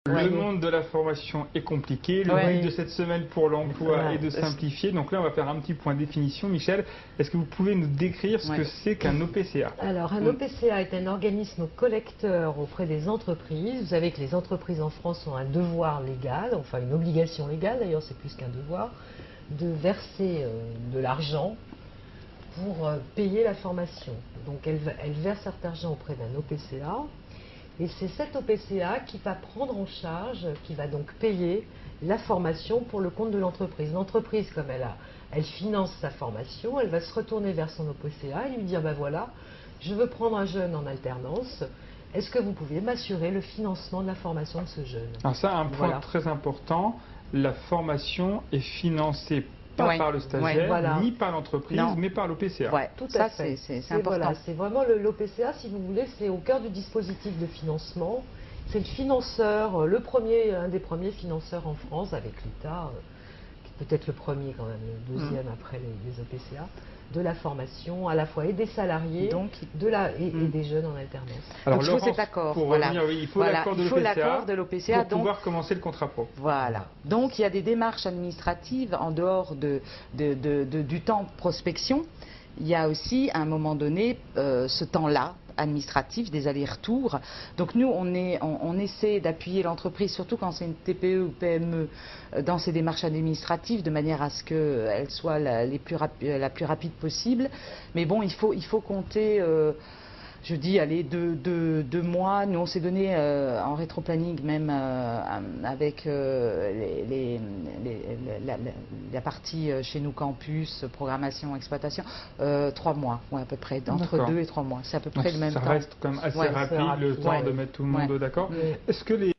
Le monde de la formation est compliqué. Le but de cette semaine pour l'emploi est de simplifier. Donc là, on va faire un petit point définition. Michel, est-ce que vous pouvez nous décrire ce que c'est qu'un OPCA? Alors, un OPCA est un organisme collecteur auprès des entreprises. Vous savez que les entreprises en France ont un devoir légal, enfin une obligation légale, d'ailleurs c'est plus qu'un devoir, de verser de l'argent pour payer la formation. Donc elle verse cet argent auprès d'un OPCA. Et c'est cet OPCA qui va prendre en charge, qui va donc payer la formation pour le compte de l'entreprise. L'entreprise, comme elle finance sa formation, elle va se retourner vers son OPCA et lui dire, ben voilà, je veux prendre un jeune en alternance, est-ce que vous pouvez m'assurer le financement de la formation de ce jeune? Alors ça, un point très important, la formation est financée pas par le stagiaire, ni par l'entreprise, mais par l'OPCA. Ouais, tout à fait. C'est important. Voilà, c'est vraiment l'OPCA, si vous voulez, c'est au cœur du dispositif de financement. C'est le financeur, un des premiers financeurs en France, avec l'État, peut-être le premier quand même, le deuxième après les OPCA, de la formation, à la fois et des salariés, et des jeunes en alternance. Alors, donc, il faut cet accord. Pour revenir, il faut l'accord de l'OPCA pour pouvoir commencer le contrat pro. Voilà. Donc il y a des démarches administratives en dehors du temps de prospection. Il y a aussi, à un moment donné, ce temps-là administratif, des allers-retours. Donc nous, on essaie d'appuyer l'entreprise, surtout quand c'est une TPE ou PME, dans ces démarches administratives, de manière à ce qu'elles soient la plus rapide possible. Mais bon, il faut compter, je dis, allez, deux mois. Nous, on s'est donné en rétroplanning, même avec la partie chez nous campus, programmation, exploitation, 3 mois, à peu près, entre 2 et 3 mois. C'est à peu près le même temps. Ça reste quand même assez rapide, le temps de mettre tout le monde d'accord. Est-ce que